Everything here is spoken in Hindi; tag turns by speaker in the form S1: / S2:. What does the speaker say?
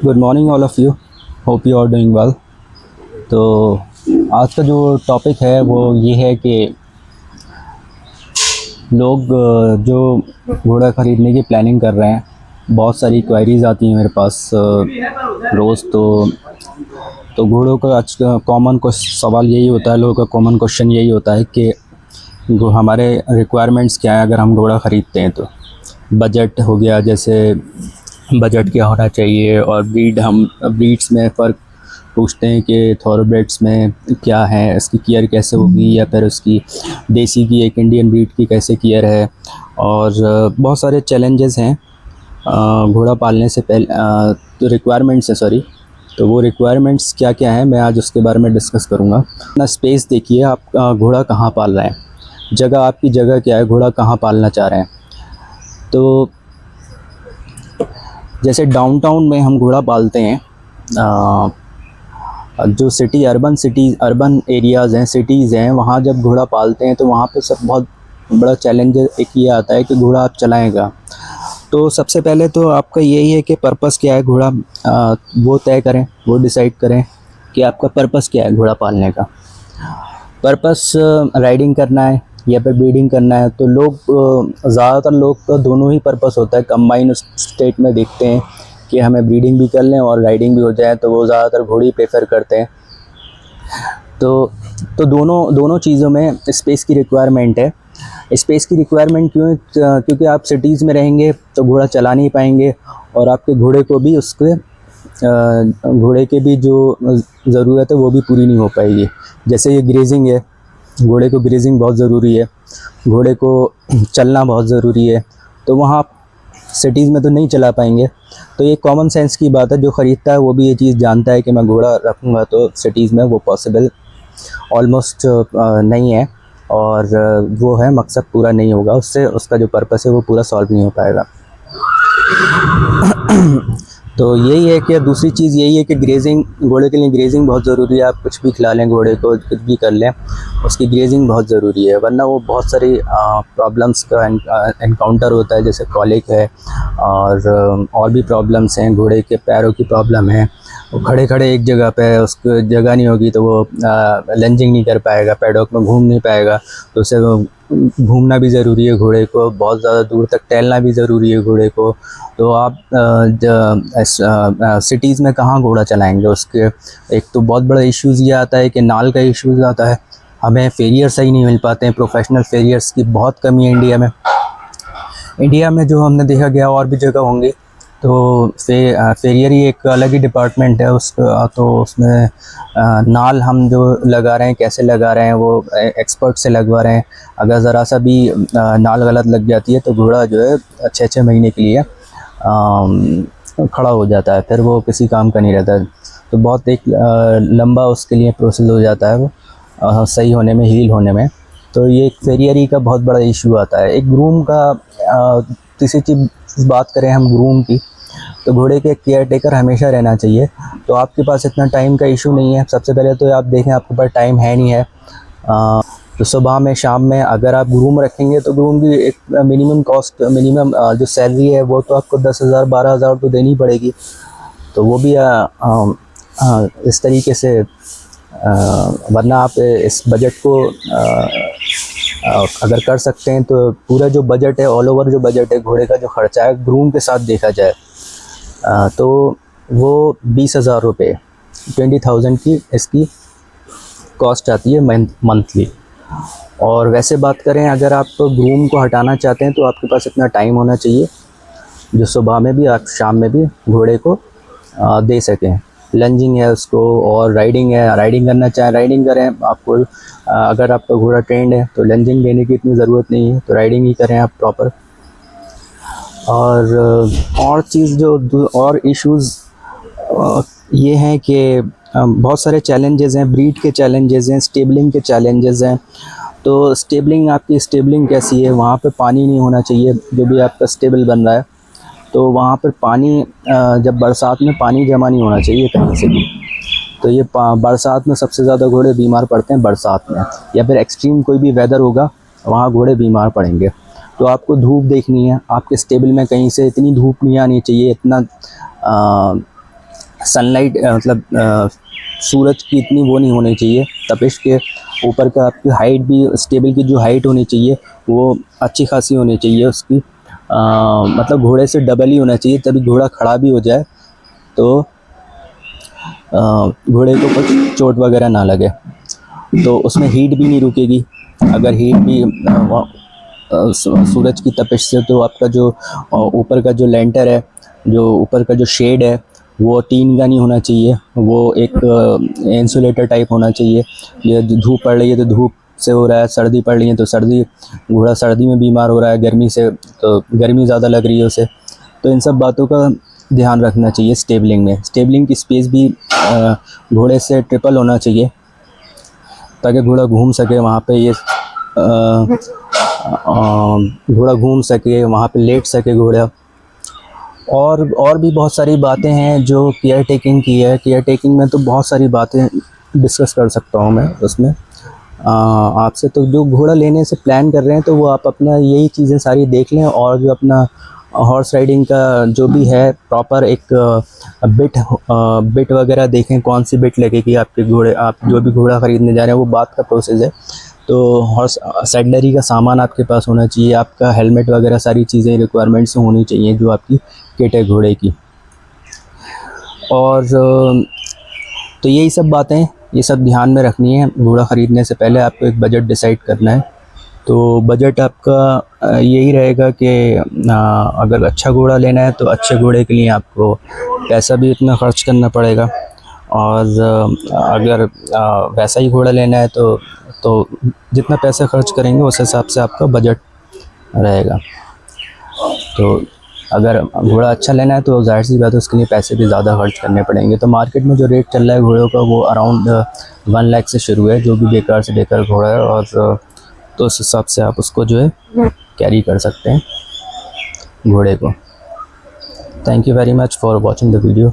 S1: Good morning all of you, hope you are doing well. तो आज का जो टॉपिक है वो ये है कि लोग जो घोड़ा ख़रीदने की प्लानिंग कर रहे हैं, बहुत सारी क्वेरीज़ आती हैं मेरे पास रोज़। तो घोड़ों का आज का कॉमन सवाल यही होता है, लोगों का कॉमन क्वेश्चन यही होता है कि हमारे रिक्वायरमेंट्स क्या है अगर हम घोड़ा ख़रीदते हैं तो। बजट हो गया, जैसे बजट क्या होना चाहिए, और ब्रीड्स में फ़र्क पूछते हैं कि थॉरोब्रेड्स में क्या है, इसकी केयर कैसे होगी, या फिर उसकी देसी की एक इंडियन ब्रीड की कैसे केयर है। और बहुत सारे चैलेंजेस हैं घोड़ा पालने से पहले। तो रिक्वायरमेंट्स है, सॉरी। तो वो रिक्वायरमेंट्स क्या क्या हैं मैं आज उसके बारे में डिस्कस करूँगा। अपना स्पेस देखिए, आप घोड़ा कहाँ पाल रहे हैं, जगह आपकी जगह क्या है, घोड़ा कहाँ पालना चाह रहे हैं। तो जैसे डाउनटाउन में हम घोड़ा पालते हैं, जो अर्बन एरियाज़ हैं, सिटीज़ हैं, वहाँ जब घोड़ा पालते हैं तो वहाँ पे सब बहुत बड़ा चैलेंज एक ये आता है कि घोड़ा आप चलाएगा। तो सबसे पहले तो आपका यही है कि पर्पस क्या है घोड़ा, वो तय करें, वो डिसाइड करें कि आपका पर्पस क्या है घोड़ा पालने का। पर्पस राइडिंग करना है या फिर ब्रीडिंग करना है। तो ज़्यादातर लोग का दोनों ही पर्पस होता है, कंबाइन स्टेट में देखते हैं कि हमें ब्रीडिंग भी कर लें और राइडिंग भी हो जाए, तो वो ज़्यादातर घोड़ी प्रेफर करते हैं। तो दोनों चीज़ों में स्पेस की रिक्वायरमेंट है। स्पेस की रिक्वायरमेंट क्यों है? क्योंकि आप सिटीज़ में रहेंगे तो घोड़ा चला नहीं पाएंगे, और आपके घोड़े को भी घोड़े के भी जो ज़रूरत है वो भी पूरी नहीं हो पाएगी। जैसे ये ग्रेजिंग है, घोड़े को ग्रेजिंग बहुत ज़रूरी है, घोड़े को चलना बहुत ज़रूरी है। तो वहाँ आप सिटीज़ में तो नहीं चला पाएंगे। तो ये कॉमन सेंस की बात है, जो ख़रीदता है वो भी ये चीज़ जानता है कि मैं घोड़ा रखूँगा तो सिटीज़ में वो पॉसिबल ऑलमोस्ट नहीं है, और वो है मकसद पूरा नहीं होगा उससे, उसका जो पर्पस है वो पूरा सॉल्व नहीं हो पाएगा। तो यही है कि दूसरी चीज़ यही है कि ग्रेजिंग, घोड़े के लिए ग्रेजिंग बहुत ज़रूरी है। आप कुछ भी खिला लें घोड़े को, कुछ भी कर लें, उसकी ग्रेजिंग बहुत ज़रूरी है, वरना वो बहुत सारी प्रॉब्लम्स का एनकाउंटर होता है, जैसे कॉलिक है और भी प्रॉब्लम्स हैं। घोड़े के पैरों की प्रॉब्लम है, वो खड़े खड़े एक जगह पे, उसको जगह नहीं होगी तो वो लंजिंग नहीं कर पाएगा, पैडॉक में घूम नहीं पाएगा। तो उसे घूमना भी ज़रूरी है घोड़े को, बहुत ज़्यादा दूर तक टहलना भी ज़रूरी है घोड़े को। तो आप सिटीज़ में कहाँ घोड़ा चलाएंगे? उसके एक तो बहुत बड़ा इश्यूज़ ये आता है कि नाल का इश्यूज़ आता है, हमें फेरियर सही नहीं मिल पाते हैं, प्रोफेशनल फेरियर्स की बहुत कमी है इंडिया में जो हमने देखा गया, और भी जगह होंगी। तो फेरियर ही एक अलग ही डिपार्टमेंट है उसका। तो उसमें नाल हम जो लगा रहे हैं, कैसे लगा रहे हैं, वो एक्सपर्ट से लगवा रहे हैं। अगर ज़रा सा भी नाल गलत लग जाती है तो घोड़ा जो है 6-6 महीने के लिए खड़ा हो जाता है, फिर वो किसी काम का नहीं रहता है। तो बहुत एक लंबा उसके लिए प्रोसेस हो जाता है वो सही होने में, हील होने में। तो ये एक फेरियरी का बहुत बड़ा इशू आता है। एक ग्रूम का किसी चीज़ बात करें हम ग्रूम की, तो घोड़े के केयर टेकर हमेशा रहना चाहिए। तो आपके पास इतना टाइम का इशू नहीं है। सबसे पहले तो आप देखें, आपके पास टाइम है नहीं है, तो सुबह में शाम में अगर आप ग्रूम रखेंगे तो ग्रूम की एक मिनिमम जो सैलरी है वो तो आपको 10,000 12,000 तो देनी पड़ेगी। तो वो भी इस तरीके से वरना आप इस बजट को अगर कर सकते हैं तो पूरा जो बजट है, ऑल ओवर जो बजट है घोड़े का जो ख़र्चा है ग्रूम के साथ देखा जाए तो वो 20,000 रुपये 20,000 की इसकी कॉस्ट आती है मंथली। और वैसे बात करें, अगर आप ग्रूम को हटाना चाहते हैं तो आपके पास इतना टाइम होना चाहिए जो सुबह में भी आप शाम में भी घोड़े को दे सकें। लंजिंग है उसको, और राइडिंग है, राइडिंग करना चाहें राइडिंग करें। आपको अगर आपका घोड़ा ट्रेंड है तो लंजिंग देने की इतनी ज़रूरत नहीं है, तो राइडिंग ही करें आप प्रॉपर। और चीज़ जो और इश्यूज़ ये हैं कि बहुत सारे चैलेंजेस हैं, ब्रीड के चैलेंजेस हैं, स्टेबलिंग के चैलेंजेस हैं। तो आपकी स्टेबलिंग कैसी है? वहाँ पे पानी नहीं होना चाहिए जो भी आपका स्टेबल बन रहा है। तो वहाँ पर पानी जब बरसात में पानी जमा नहीं होना चाहिए कहीं से भी। तो ये बरसात में सबसे ज़्यादा घोड़े बीमार पड़ते हैं बरसात में, या फिर एक्सट्रीम कोई भी वेदर होगा वहाँ घोड़े बीमार पड़ेंगे। तो आपको धूप देखनी है, आपके स्टेबल में कहीं से इतनी धूप नहीं आनी चाहिए, इतना सनलाइट मतलब सूरज की इतनी वो नहीं होनी चाहिए तपिश के ऊपर का आपकी हाइट भी स्टेबल की जो हाइट होनी चाहिए वो अच्छी खासी होनी चाहिए उसकी मतलब घोड़े से डबल ही होना चाहिए तभी घोड़ा खड़ा भी हो जाए तो घोड़े को कुछ चोट वगैरह ना लगे। तो उसमें हीट भी नहीं रुकेगी, अगर हीट भी सूरज की तपिश से तो आपका जो ऊपर का जो लेंटर है, जो ऊपर का जो शेड है वो टीन का नहीं होना चाहिए, वो एक इंसुलेटर टाइप होना चाहिए। ये धूप पड़ रही है तो धूप से हो रहा है, सर्दी पड़ रही है तो सर्दी, घोड़ा सर्दी में बीमार हो रहा है, गर्मी से तो गर्मी ज़्यादा लग रही है उसे। तो इन सब बातों का ध्यान रखना चाहिए स्टेबलिंग में। स्टेबलिंग की स्पेस भी घोड़े से ट्रिपल होना चाहिए ताकि घोड़ा घूम सके वहाँ पे, ये घोड़ा घूम सके वहाँ पे, लेट सके घोड़ा। और भी बहुत सारी बातें हैं जो केयर टेकिंग की है। केयर टेकिंग में तो बहुत सारी बातें डिस्कस कर सकता हूँ मैं उसमें आपसे। तो जो घोड़ा लेने से प्लान कर रहे हैं तो वो आप अपना यही चीज़ें सारी देख लें, और जो अपना हॉर्स राइडिंग का जो भी है प्रॉपर एक बिट वगैरह देखें, कौन सी बिट लगेगी आपके घोड़े, आप जो भी घोड़ा ख़रीदने जा रहे हैं वो बात का प्रोसेस है। तो हॉर्स सैडलरी का सामान आपके पास होना चाहिए, आपका हेलमेट वगैरह सारी चीज़ें रिक्वायरमेंट्स होनी चाहिए जो आपकी किट है घोड़े की। और तो यही सब बातें, ये सब ध्यान में रखनी है। घोड़ा ख़रीदने से पहले आपको एक बजट डिसाइड करना है। तो बजट आपका यही रहेगा कि अगर अच्छा घोड़ा लेना है तो अच्छे घोड़े के लिए आपको पैसा भी इतना ख़र्च करना पड़ेगा, और अगर वैसा ही घोड़ा लेना है तो जितना पैसा खर्च करेंगे उस हिसाब से आपका बजट रहेगा। तो अगर घोड़ा अच्छा लेना है तो ज़ाहिर सी बात है उसके लिए पैसे भी ज़्यादा खर्च करने पड़ेंगे। तो मार्केट में जो रेट चल रहा है घोड़ों का वो अराउंड 1 लाख से शुरू है, जो भी बेकार से बेकार घोड़ा है, और तो उस हिसाब से आप उसको जो है कैरी कर सकते हैं घोड़े को। Thank you very much for watching the video.